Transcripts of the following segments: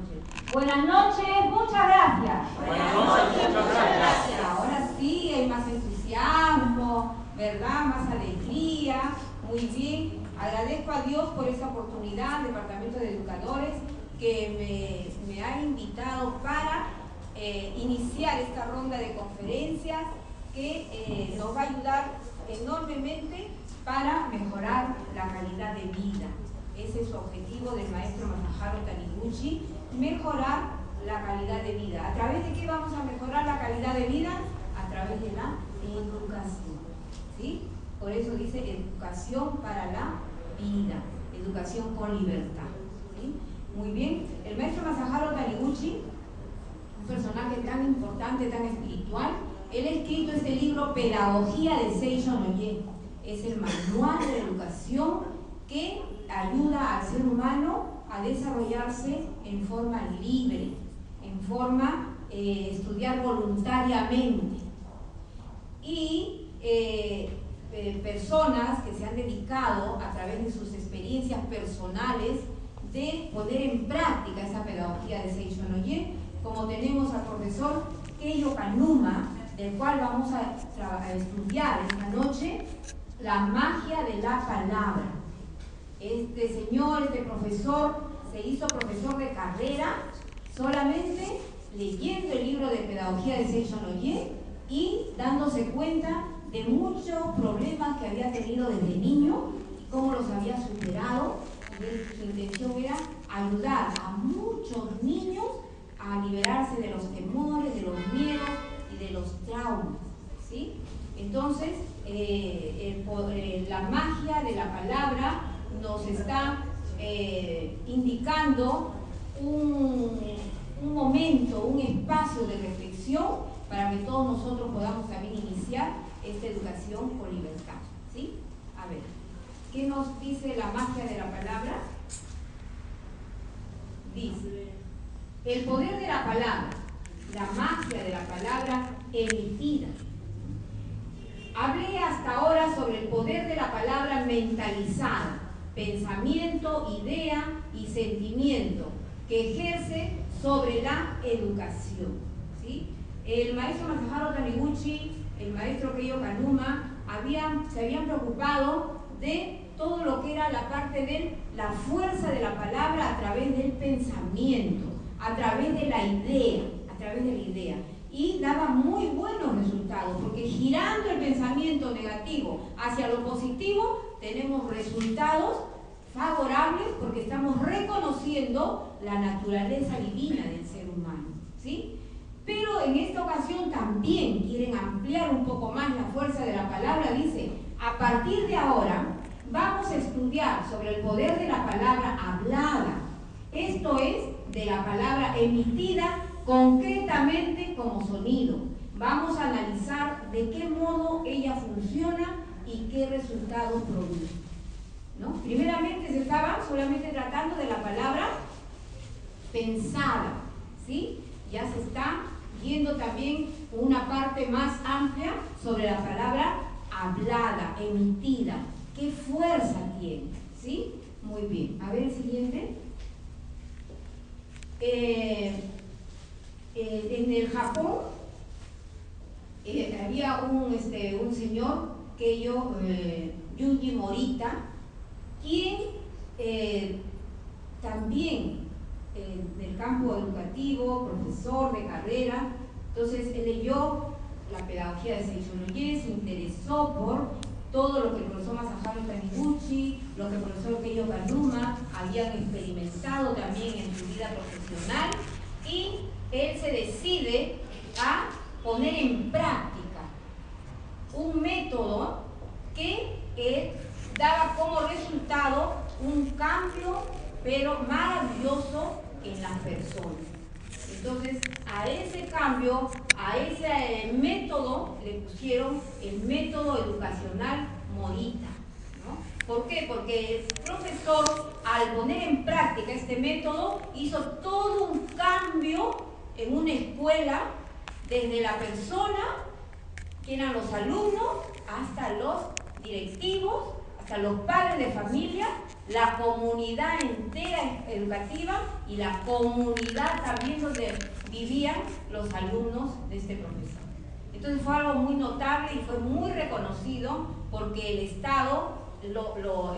noches. Buenas noches, muchas gracias. Buenas noches, muchas gracias. Ahora sí hay más entusiasmo, ¿verdad? Más alegría. Muy bien. Agradezco a Dios por esta oportunidad, Departamento de Educadores, que me ha invitado para iniciar esta ronda de conferencias que nos va a ayudar enormemente para mejorar la calidad de vida. Ese es su objetivo del maestro Masaharu Taniguchi, mejorar la calidad de vida. ¿A través de qué vamos a mejorar la calidad de vida? A través de la educación, ¿sí? Por eso dice educación para la vida, educación con libertad, ¿sí? Muy bien. El maestro Masaharu Taniguchi, un personaje tan importante, tan espiritual, él ha escrito este libro Pedagogía de Seisho no Ye. Es el manual de educación que ayuda al ser humano a desarrollarse en forma libre, en forma estudiar voluntariamente. Y personas que se han dedicado a través de sus experiencias personales de poner en práctica esa pedagogía de Seisho no Ye, como tenemos al profesor Keiyo Kanuma, del cual vamos a estudiar esta noche la magia de la palabra. Este señor, este profesor, se hizo profesor de carrera solamente leyendo el libro de Pedagogía de Seisho no Ye y dándose cuenta de muchos problemas que había tenido desde niño y cómo los había superado. Y su intención era ayudar a muchos niños a liberarse de los temores, de los miedos y de los traumas, ¿sí? Entonces, la magia de la palabra nos está indicando un momento, un espacio de reflexión para que todos nosotros podamos también iniciar esta educación con libertad, ¿sí? A ver, ¿qué nos dice la magia de la palabra? Dice, el poder de la palabra, la magia de la palabra emitida. Hablé hasta ahora sobre el poder de la palabra mentalizada, pensamiento, idea y sentimiento que ejerce sobre la educación, ¿sí? El maestro Masaharu Taniguchi, el maestro Keiyo Kanuma se habían preocupado de todo lo que era la parte de la fuerza de la palabra a través del pensamiento, a través de la idea, y daba muy buenos resultados, porque girando el pensamiento negativo hacia lo positivo, tenemos resultados favorables porque estamos reconociendo la naturaleza divina del ser humano, ¿sí? Pero en esta ocasión también quieren ampliar un poco más la fuerza de la palabra. Dice, a partir de ahora vamos a estudiar sobre el poder de la palabra hablada, esto es, de la palabra emitida concretamente como sonido. Vamos a analizar de qué modo ella funciona y qué resultados produce, ¿no? Primeramente se estaba solamente tratando de la palabra pensada, ¿sí? Ya se está viendo también una parte más amplia sobre la palabra hablada, emitida, qué fuerza tiene, ¿sí? Muy bien, a ver el siguiente. En el Japón había un señor, Keiyo Yuji Morita, quien también del campo educativo, profesor de carrera. Entonces él leyó la pedagogía de Seisho no Ye, se interesó por todo lo que el profesor Masaharu Taniguchi, lo que el profesor Keiyo Kanuma habían experimentado también en su vida profesional, y él se decide a poner en práctica un método que daba como resultado un cambio pero maravilloso en las personas. Entonces, a ese cambio, a ese método, le pusieron el método educacional Morita, ¿no? ¿Por qué? Porque el profesor, al poner en práctica este método, hizo todo un cambio en una escuela, desde la persona, que eran los alumnos, hasta los directivos, hasta los padres de familia, la comunidad entera educativa y la comunidad también donde vivían los alumnos de este profesor. Entonces fue algo muy notable y fue muy reconocido porque el Estado lo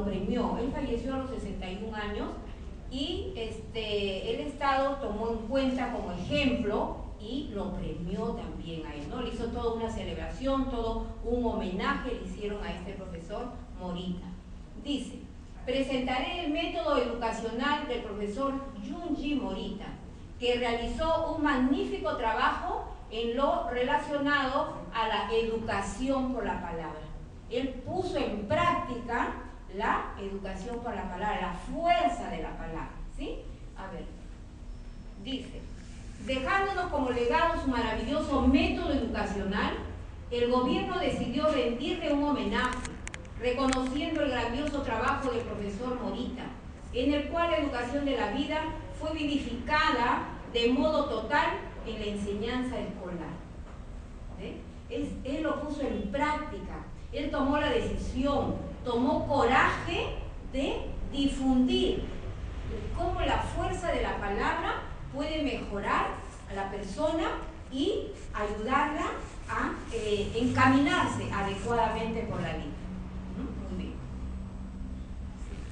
premió. Él falleció a los 61 años y el Estado tomó en cuenta como ejemplo y lo premió también a él, ¿no? Le hizo toda una celebración, todo un homenaje le hicieron a este profesor Morita. Dice: presentaré el método educacional del profesor Junji Morita, que realizó un magnífico trabajo en lo relacionado a la educación por la palabra. Él puso en práctica la educación por la palabra, la fuerza de la palabra, ¿sí? A ver, dice: dejándonos como legado su maravilloso método educacional, el gobierno decidió rendirle un homenaje, reconociendo el grandioso trabajo del profesor Morita, en el cual la educación de la vida fue vivificada de modo total en la enseñanza escolar. Él lo puso en práctica, él tomó la decisión, tomó coraje de difundir cómo la fuerza de la palabra puede mejorar a la persona y ayudarla a encaminarse adecuadamente por la vida. Muy bien.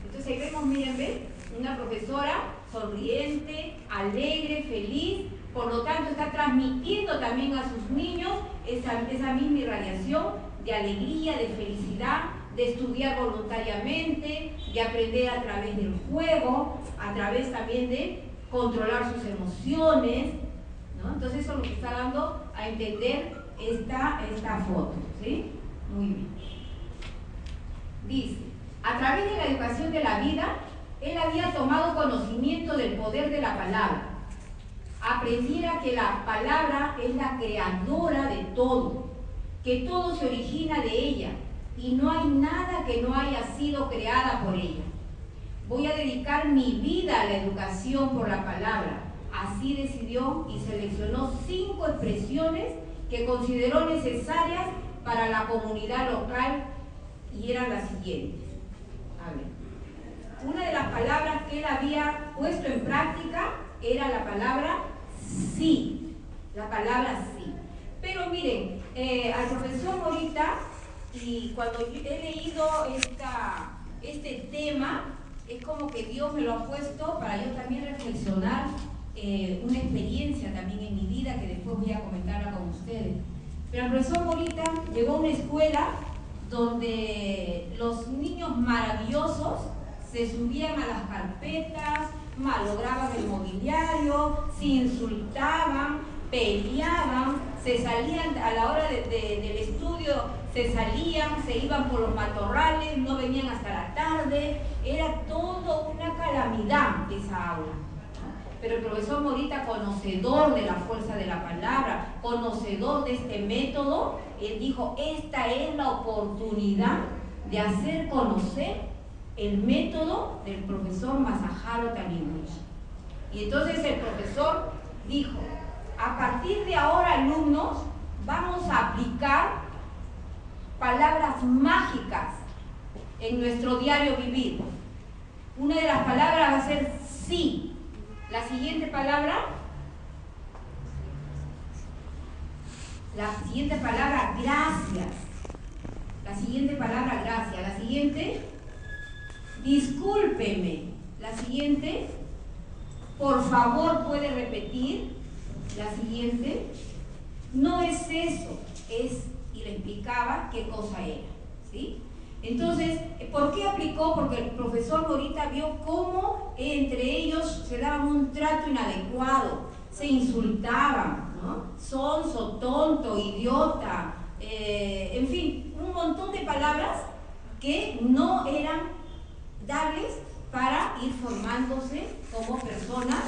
Entonces ahí vemos, miren, ¿ven? Una profesora sonriente, alegre, feliz, por lo tanto está transmitiendo también a sus niños esa misma irradiación de alegría, de felicidad, de estudiar voluntariamente, de aprender a través del juego, a través también de controlar sus emociones, ¿no? Entonces eso es lo que está dando a entender esta foto, ¿sí? Muy bien. Dice: a través de la educación de la vida, él había tomado conocimiento del poder de la palabra. Aprendiera que la palabra es la creadora de todo, que todo se origina de ella y no hay nada que no haya sido creada por ella. Voy a dedicar mi vida a la educación por la palabra. Así decidió y seleccionó 5 expresiones que consideró necesarias para la comunidad local y eran las siguientes. A ver, una de las palabras que él había puesto en práctica era la palabra sí, la palabra sí. Pero miren, al profesor Morita, y cuando he leído este tema, es como que Dios me lo ha puesto para yo también reflexionar una experiencia también en mi vida que después voy a comentarla con ustedes. Pero el profesor Morita llegó a una escuela donde los niños maravillosos se subían a las carpetas, malograban el mobiliario, se insultaban, peleaban, se salían a la hora del estudio, se salían, se iban por los matorrales, no venían hasta la tarde, era todo una calamidad esa aula. Pero el profesor Morita, conocedor de la fuerza de la palabra, conocedor de este método, él dijo: esta es la oportunidad de hacer conocer el método del profesor Masaharu Taniguchi. Y entonces el profesor dijo: a partir de ahora, alumnos, vamos a aplicar palabras mágicas en nuestro diario vivir. Una de las palabras va a ser sí. La siguiente palabra, gracias. La siguiente palabra, gracias. La siguiente, discúlpeme. La siguiente, por favor, ¿puede repetir? La siguiente, no es eso, es, y le explicaba qué cosa era, ¿sí? Entonces, ¿por qué aplicó? Porque el profesor Morita vio cómo entre ellos se daban un trato inadecuado, se insultaban, ¿no? Sonso, tonto, idiota, en fin, un montón de palabras que no eran dables para ir formándose como personas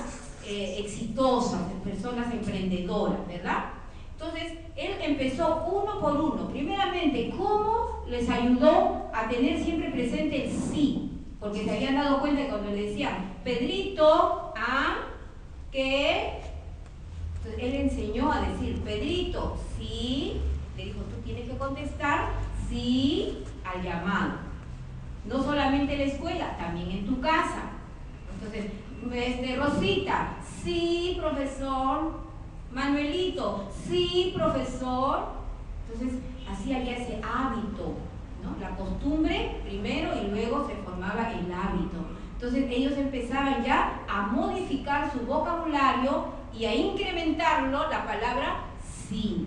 exitosas, personas emprendedoras, ¿verdad? Entonces, él empezó uno por uno. Primeramente, ¿cómo les ayudó a tener siempre presente el sí? Porque se habían dado cuenta que cuando le decían, Pedrito, ¿qué? Entonces, él enseñó a decir, Pedrito, sí. Le dijo, tú tienes que contestar, sí, al llamado. No solamente en la escuela, también en tu casa. Entonces, Rosita, sí, profesor. Manuelito, sí, profesor. Entonces, así había ese hábito, ¿no? La costumbre primero y luego se formaba el hábito. Entonces, ellos empezaban ya a modificar su vocabulario y a incrementarlo la palabra sí.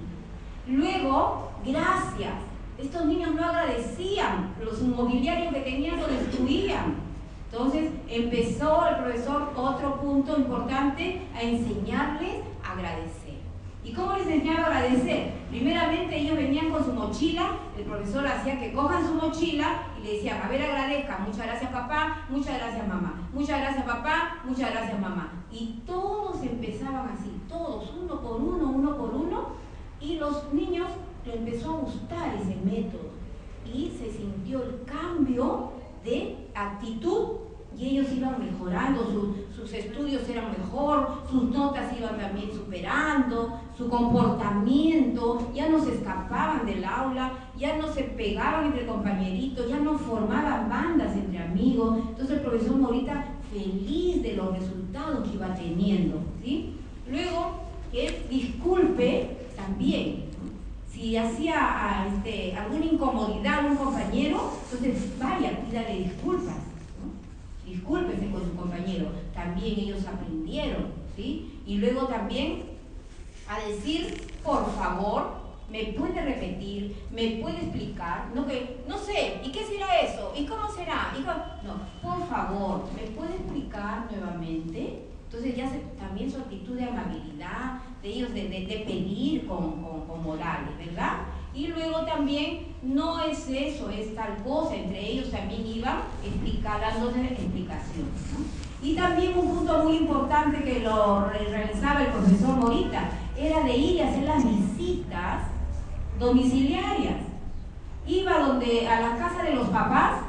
Luego, gracias. Estos niños no agradecían, los mobiliarios que tenían lo destruían. Entonces empezó el profesor, otro punto importante, a enseñarles a agradecer. ¿Y cómo les enseñaba a agradecer? Primeramente ellos venían con su mochila, el profesor hacía que cojan su mochila y le decían, a ver, agradezcan, muchas gracias papá, muchas gracias mamá, muchas gracias papá, muchas gracias mamá. Y todos empezaban así, todos, uno por uno, y los niños les empezó a gustar ese método y se sintió el cambio de actitud y ellos iban mejorando, sus estudios eran mejor, sus notas iban también superando, su comportamiento, ya no se escapaban del aula, ya no se pegaban entre compañeritos, ya no formaban bandas entre amigos. Entonces el profesor Morita feliz de los resultados que iba teniendo, ¿sí? Luego, que él disculpe también. Si hacía alguna incomodidad a un compañero, entonces vaya, pídale disculpas, ¿no? Discúlpese con su compañero. También ellos aprendieron, ¿sí? Y luego también a decir, por favor, ¿me puede repetir? ¿Me puede explicar? No, que, no sé, ¿y qué será eso? ¿Y cómo será? No, por favor, ¿me puede explicar nuevamente? Entonces ya también su actitud de amabilidad, de ellos de pedir con morales, ¿verdad? Y luego también no es eso, es tal cosa, entre ellos también iban dándose explicaciones, ¿no? Y también un punto muy importante que lo realizaba el profesor Morita, era de ir y hacer las visitas domiciliarias. Iba a la casa de los papás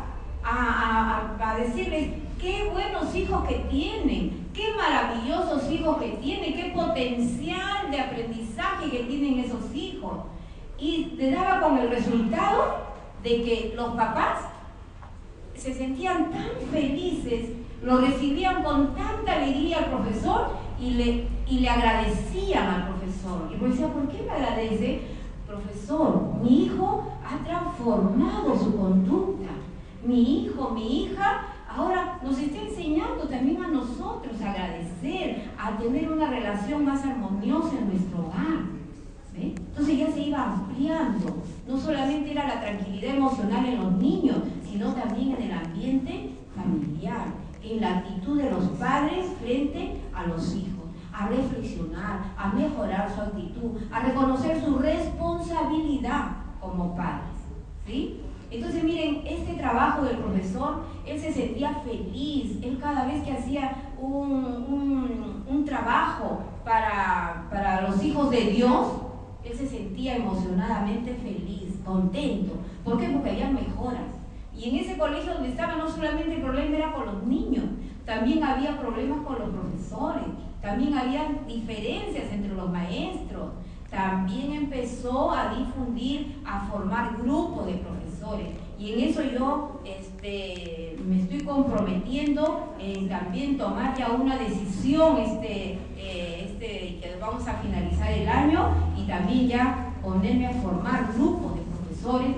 a decirles, qué buenos hijos que tienen, qué maravillosos hijos que tienen, qué potencial de aprendizaje que tienen esos hijos. Y le daba con el resultado de que los papás se sentían tan felices, lo recibían con tanta alegría al profesor y le agradecían al profesor. Y el profesor decía, ¿por qué me agradece? Profesor, mi hijo ha transformado su conducta. Mi hijo, mi hija, ahora nos está enseñando también a nosotros a agradecer, a tener una relación más armoniosa en nuestro hogar. ¿Ve? Entonces ya se iba ampliando. No solamente era la tranquilidad emocional en los niños, sino también en el ambiente familiar, en la actitud de los padres frente a los hijos, a reflexionar, a mejorar su actitud, a reconocer su responsabilidad como padres, ¿sí? Entonces miren, este trabajo del profesor, él se sentía feliz, él cada vez que hacía un trabajo para los hijos de Dios, él se sentía emocionadamente feliz, contento. ¿Por qué? Porque había mejoras. Y en ese colegio donde estaba no solamente el problema era con los niños, también había problemas con los profesores, también había diferencias entre los maestros. También empezó a difundir, a formar grupos de profesores. Y en eso yo me estoy comprometiendo en también tomar ya una decisión que vamos a finalizar el año y también ya ponerme a formar grupos de profesores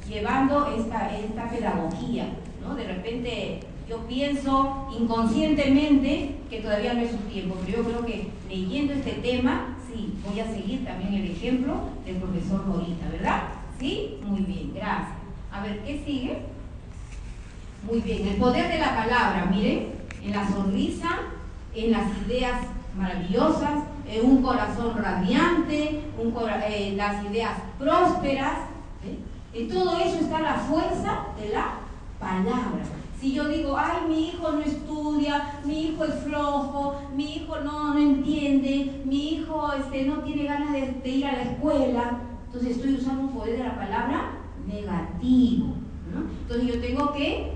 llevando esta pedagogía, ¿no? De repente yo pienso inconscientemente que todavía no es su tiempo, pero yo creo que leyendo este tema, sí, voy a seguir también el ejemplo del profesor Morita, ¿verdad? ¿Sí? Muy bien, gracias. A ver, ¿qué sigue? Muy bien, el poder de la palabra, miren, en la sonrisa, en las ideas maravillosas, en un corazón radiante, las ideas prósperas, ¿sí? En todo eso está la fuerza de la palabra. Si yo digo, ay, mi hijo no estudia, mi hijo es flojo, mi hijo no entiende, mi hijo no tiene ganas de ir a la escuela, entonces estoy usando un poder de la palabra negativo, ¿no? Entonces yo tengo que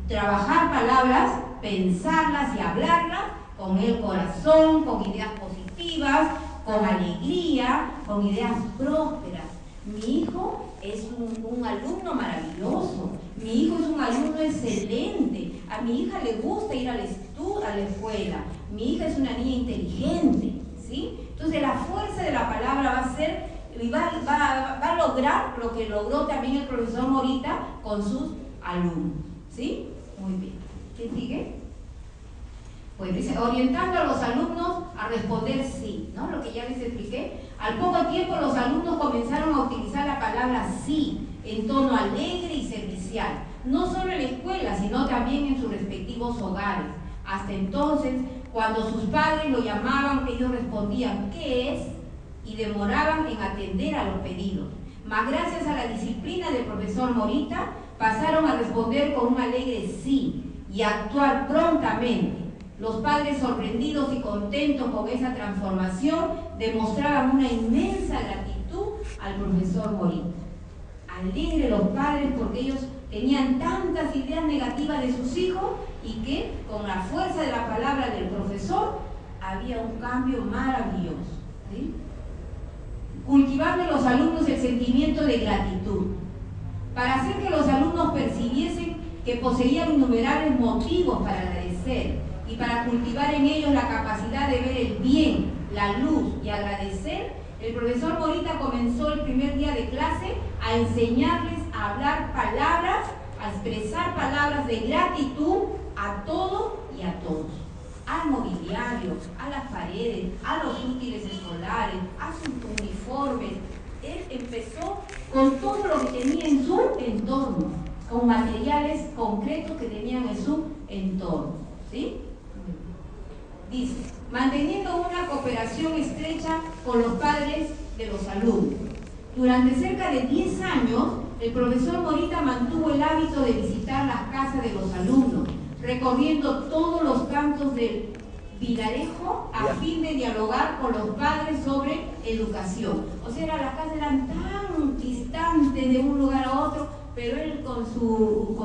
trabajar palabras, pensarlas y hablarlas con el corazón, con ideas positivas, con alegría, con ideas prósperas. mi hijo es un alumno maravilloso, mi hijo es un alumno excelente, a mi hija le gusta ir a la escuela, mi hija es una niña inteligente, ¿sí? Entonces la fuerza de la palabra va a ser, va a lograr lo que logró también el profesor Morita con sus alumnos, ¿sí? Muy bien. ¿Qué sigue? Pues dice, orientando a los alumnos a responder sí, ¿no? Lo que ya les expliqué. Al poco tiempo los alumnos comenzaron a utilizar la palabra sí en tono alegre y servicial, no solo en la escuela, sino también en sus respectivos hogares. Hasta entonces, cuando sus padres lo llamaban, ellos respondían ¿qué es? Y demoraban en atender a los pedidos. Mas gracias a la disciplina del profesor Morita, pasaron a responder con un alegre sí y a actuar prontamente. Los padres, sorprendidos y contentos con esa transformación, demostraban una inmensa gratitud al profesor Morita. Alegre los padres porque ellos tenían tantas ideas negativas de sus hijos y que con la fuerza de la palabra del profesor había un cambio maravilloso, ¿sí? Cultivando en los alumnos el sentimiento de gratitud, para hacer que los alumnos percibiesen que poseían innumerables motivos para agradecer y para cultivar en ellos la capacidad de ver el bien, la luz y agradecer, el profesor Morita comenzó el primer día de clase a enseñarles a hablar palabras, a expresar palabras de gratitud a todo y a todos. Al mobiliario, a las paredes, a los útiles escolares, a sus uniformes. Él empezó con todo lo que tenía en su entorno, con materiales concretos que tenían en su entorno, ¿sí? Dice, manteniendo una cooperación estrecha con los padres de los alumnos. Durante cerca de 10 años, el profesor Morita mantuvo el hábito de visitar las casas de los alumnos, recorriendo todos los cantos del Villarejo a fin de dialogar con los padres sobre educación. O sea, las casas eran tan distantes de un lugar a otro, pero él con su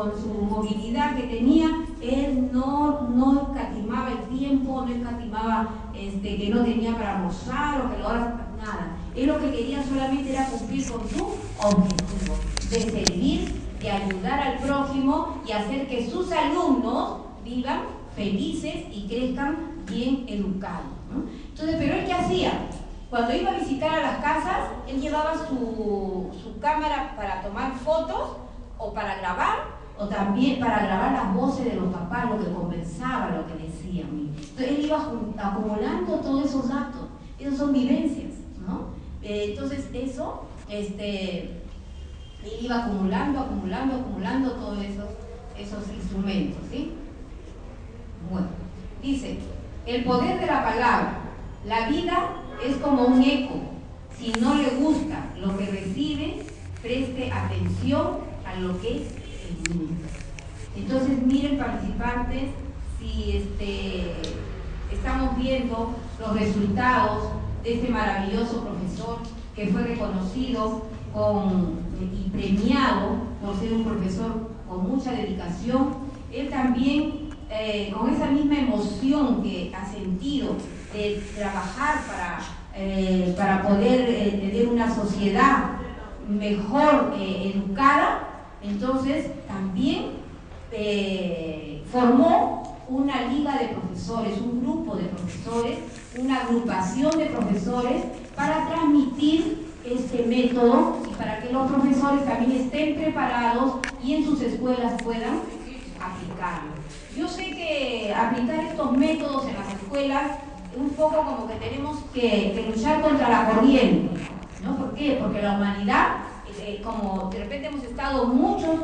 movilidad que tenía, él no escatimaba el tiempo, no escatimaba que no tenía para almorzar o que lo haga, nada. Él lo que quería solamente era cumplir con su objetivo, de servir, de ayudar al prójimo y hacer que sus alumnos vivan felices y crezcan bien educados, ¿no? Entonces, pero él ¿qué hacía? Cuando iba a visitar a las casas, él llevaba su cámara para tomar fotos o para grabar, o también para grabar las voces de los papás, lo que conversaban, lo que decían. Entonces él iba acumulando todos esos datos, esas son vivencias, ¿no? Entonces eso, él iba acumulando todos esos instrumentos, ¿sí? Bueno, dice, el poder de la palabra, la vida es como un eco, si no le gusta lo que recibe, preste atención a lo que es el mundo. Entonces miren participantes, si estamos viendo los resultados de este maravilloso profesor que fue reconocido y premiado por ser un profesor con mucha dedicación. Él también con esa misma emoción que ha sentido de trabajar para poder tener una sociedad mejor educada, entonces también formó una liga de profesores, un grupo de profesores, una agrupación de profesores para transmitir este método y para que los profesores también estén preparados y en sus escuelas puedan aplicarlo. Yo sé que aplicar estos métodos en las escuelas es un poco como que tenemos que luchar contra la corriente, ¿no? ¿Por qué? Porque la humanidad, como de repente hemos estado muchos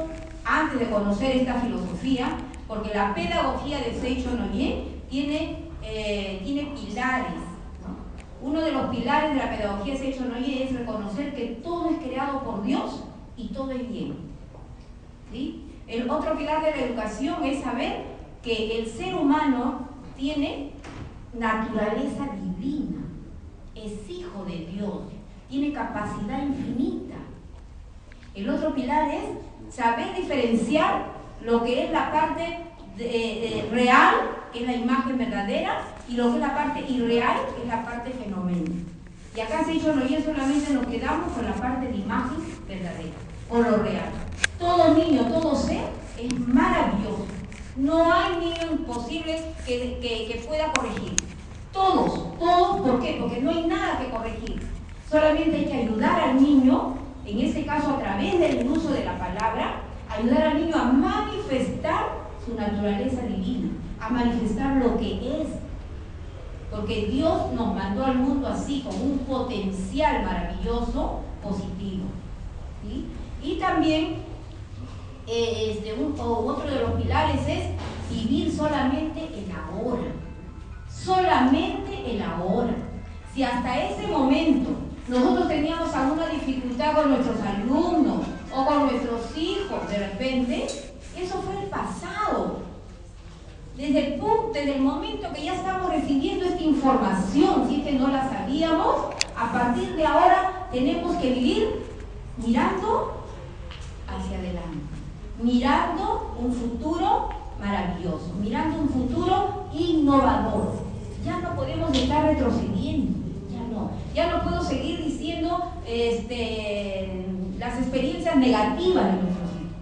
antes de conocer esta filosofía, porque la pedagogía de Seicho Noye tiene pilares, ¿no? Uno de los pilares de la pedagogía de Seicho Noye es reconocer que todo es creado por Dios y todo es bien, ¿sí? El otro pilar de la educación es saber que el ser humano tiene naturaleza divina, es hijo de Dios, tiene capacidad infinita. El otro pilar es saber diferenciar lo que es la parte real, que es la imagen verdadera, y lo que es la parte irreal, que es la parte fenomenal. Y acá se dicho no, solamente nos quedamos con la parte de imagen verdadera, con lo real. Todo niño, todo ser es maravilloso. No hay niño posible que pueda corregir. Todos, ¿por qué? Porque no hay nada que corregir. Solamente hay que ayudar al niño, en este caso a través del uso de la palabra, ayudar al niño a manifestar su naturaleza divina, a manifestar lo que es. Porque Dios nos mandó al mundo así, con un potencial maravilloso, positivo. ¿Sí? Y también otro de los pilares es vivir solamente el ahora. Solamente el ahora. Si hasta ese momento nosotros teníamos alguna dificultad con nuestros alumnos o con nuestros hijos, de repente, eso fue el pasado. Desde el momento que ya estamos recibiendo esta información, si es que no la sabíamos, a partir de ahora tenemos que vivir mirando hacia adelante, mirando un futuro maravilloso, mirando un futuro innovador. Ya no podemos estar retrocediendo, ya no puedo seguir diciendo las experiencias negativas de nuestros hijos.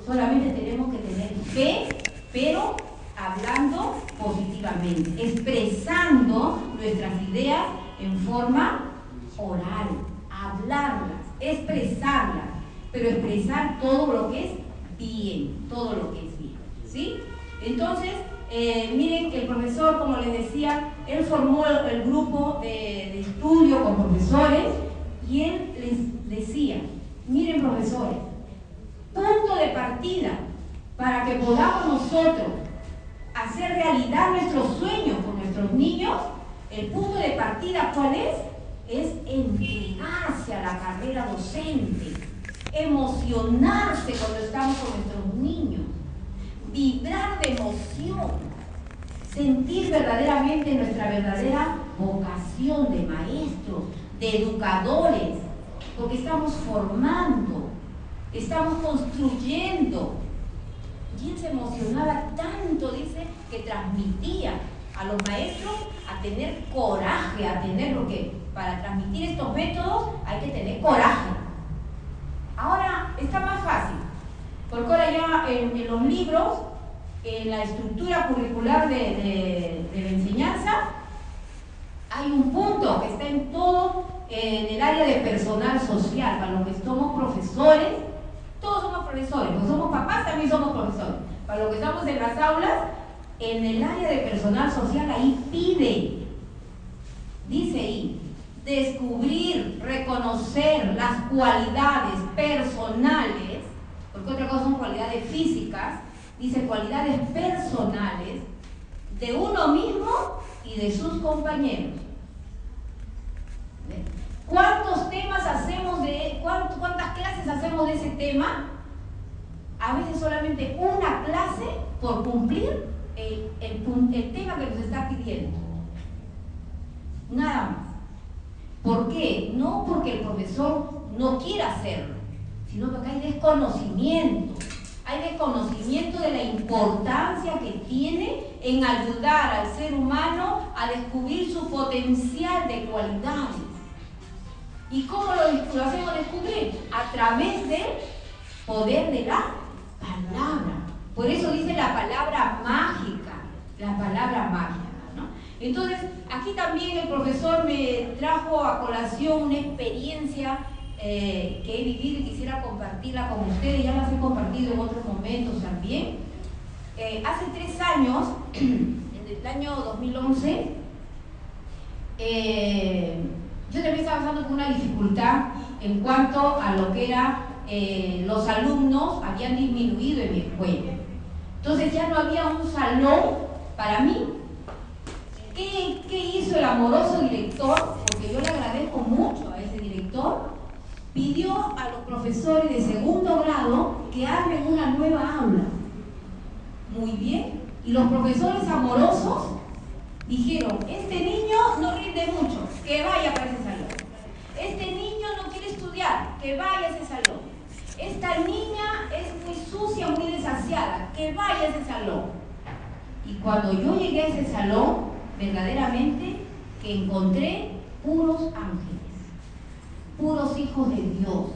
Solamente tenemos que tener fe, pero hablando positivamente, expresando nuestras ideas en forma oral, hablarlas, expresarlas, pero expresar todo lo que es bien, todo lo que es bien, ¿sí? Entonces, miren que el profesor, como les decía, él formó el grupo de estudio con profesores y él les decía, miren profesores, punto de partida para que podamos nosotros hacer realidad nuestros sueños con nuestros niños, el punto de partida, ¿cuál es? Es entregarse a la carrera docente, emocionarse cuando estamos con nuestros niños, vibrar de emoción, sentir verdaderamente nuestra verdadera vocación de maestros, de educadores, porque estamos formando, estamos construyendo. Y él se emocionaba tanto, dice, que transmitía a los maestros a tener coraje, a tener lo que para transmitir estos métodos hay que tener coraje. Ahora está más fácil, porque ahora ya en los libros, en la estructura curricular de la enseñanza, hay un punto que está en todo, en el área de personal social, para los que somos profesores. Todos somos profesores, los somos papás, también somos profesores. Para los que estamos en las aulas, en el área de personal social, ahí dice ahí, descubrir, reconocer las cualidades personales, porque otra cosa son cualidades físicas, dice cualidades personales de uno mismo y de sus compañeros. ¿Cuántos temas hacemos cuántas clases hacemos de ese tema? A veces solamente una clase por cumplir el tema que nos está pidiendo. Nada más. ¿Por qué? No porque el profesor no quiera hacerlo, sino porque hay desconocimiento. Hay desconocimiento de la importancia que tiene en ayudar al ser humano a descubrir su potencial de cualidades. ¿Y cómo lo hacemos descubrir? A través del poder de la palabra. Por eso dice la palabra mágica, ¿no? Entonces, aquí también el profesor me trajo a colación una experiencia que he vivido y quisiera compartirla con ustedes. Ya las he compartido en otros momentos también. Hace 3 años, en el año 2011, yo también estaba pasando por una dificultad en cuanto a lo que era los alumnos habían disminuido en mi escuela. Entonces ya no había un salón para mí. ¿Qué hizo el amoroso director? Porque yo le agradezco mucho a ese director. Pidió a los profesores de segundo grado que armen una nueva aula. Muy bien. Y los profesores amorosos dijeron, este niño no rinde mucho, que vaya para ese salón. Este niño no quiere estudiar, que vaya a ese salón. Esta niña es muy sucia, muy desasiada, que vaya a ese salón. Y cuando yo llegué a ese salón, verdaderamente que encontré puros ángeles, puros hijos de Dios.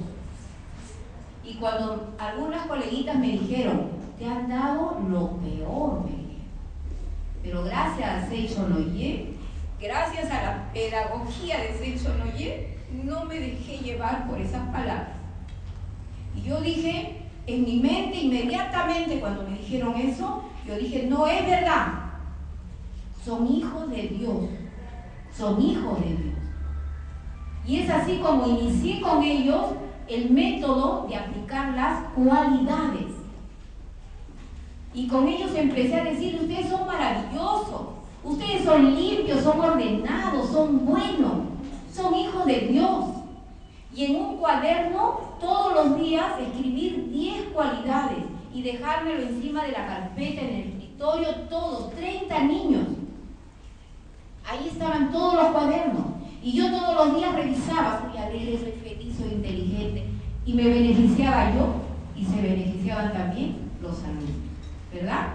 Y cuando algunas coleguitas me dijeron, te han dado lo peor, me dijeron. Pero gracias a Seichonoye, gracias a la pedagogía de Seichonoye, no me dejé llevar por esas palabras. Y yo dije, en mi mente inmediatamente cuando me dijeron eso, yo dije, no es verdad. Son hijos de Dios. Son hijos de Dios. Y es así como inicié con ellos el método de aplicar las cualidades. Y con ellos empecé a decir, ustedes son maravillosos, ustedes son limpios, son ordenados, son buenos, son hijos de Dios. Y en un cuaderno, todos los días, escribir 10 cualidades y dejármelo encima de la carpeta, en el escritorio, todos, 30 niños. Ahí estaban todos los cuadernos. Y yo todos los días revisaba, soy alegre, soy feliz, soy inteligente. Y me beneficiaba yo y se beneficiaban también los alumnos, ¿verdad?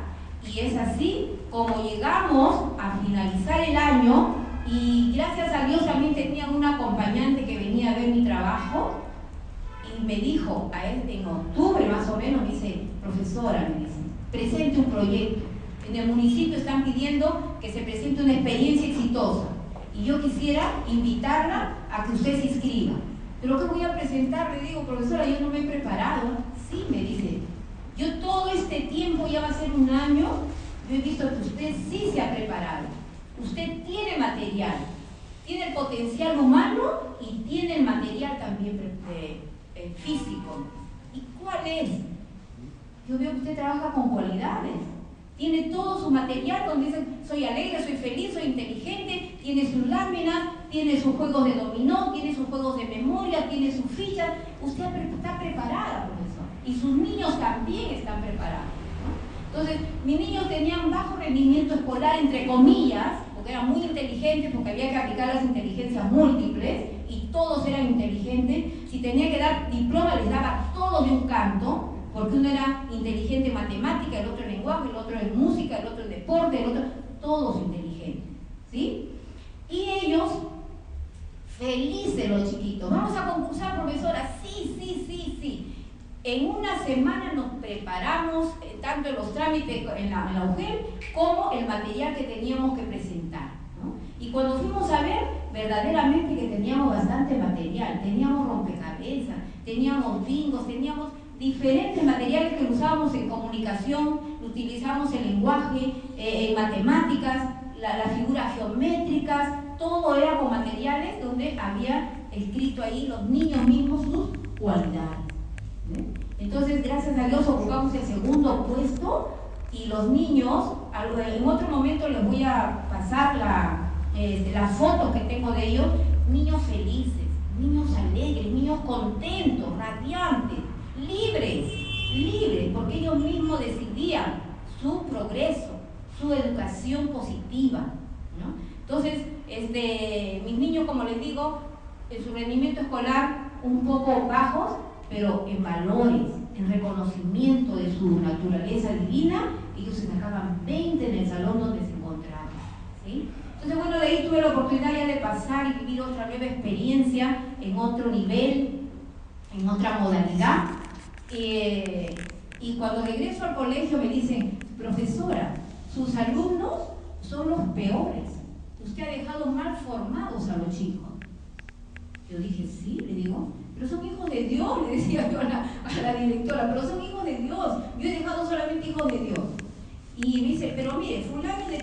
Y es así como llegamos a finalizar el año. Y gracias a Dios también tenía un acompañante que venía a ver mi trabajo y me dijo, en octubre más o menos, me dice, profesora, me dice, presente un proyecto. En el municipio están pidiendo que se presente una experiencia exitosa y yo quisiera invitarla a que usted se inscriba. ¿Pero qué voy a presentar? Le digo, profesora, yo no me he preparado. Sí, me dice, yo todo este tiempo, ya va a ser un año, yo he visto que usted sí se ha preparado. Usted tiene material, tiene el potencial humano y tiene el material también físico. ¿Y cuál es? Yo veo que usted trabaja con cualidades. Tiene todo su material donde dice, soy alegre, soy feliz, soy inteligente, tiene sus láminas, tiene sus juegos de dominó, tiene sus juegos de memoria, tiene sus fichas. Usted está preparada, profesor. Y sus niños también están preparados, ¿no? Entonces, mis niños tenían bajo rendimiento escolar, entre comillas, porque eran muy inteligentes, porque había que aplicar las inteligencias múltiples, y todos eran inteligentes. Si tenía que dar diploma, les daba todos de un canto, porque uno era inteligente en matemática, el otro en lenguaje, el otro en música, el otro en deporte, el otro, todos inteligentes, ¿sí? Y ellos, felices los chiquitos, vamos a concursar, profesora, sí, sí, sí, sí. En una semana nos preparamos, tanto en los trámites en la UGEL, como el material que teníamos que presentar, ¿no? Y cuando fuimos a ver, verdaderamente que teníamos bastante material, teníamos rompecabezas, teníamos bingos, teníamos diferentes materiales que usábamos en comunicación, utilizamos en lenguaje, en matemáticas, las figuras geométricas, todo era con materiales donde había escrito ahí los niños mismos sus cualidades. Entonces, gracias a Dios ocupamos el segundo puesto y los niños, en otro momento les voy a pasar las fotos que tengo de ellos, niños felices, niños alegres, niños contentos, radiantes, libres, porque ellos mismos decidían su progreso, su educación positiva, ¿no? Entonces, mis niños, como les digo, en su rendimiento escolar un poco bajos, pero en valores, en reconocimiento de su naturaleza divina, ellos se sacaban 20 en el salón donde se encontraban, ¿sí? Entonces, bueno, de ahí tuve la oportunidad ya de pasar y vivir otra nueva experiencia en otro nivel, en otra modalidad. Y cuando regreso al colegio me dicen, profesora, sus alumnos son los peores. Usted ha dejado mal formados a los chicos. Yo dije, sí, le digo, pero son hijos de Dios, le decía yo a la directora, pero son hijos de Dios. Yo he dejado solamente hijos de Dios. Y me dice, pero mire, fulano de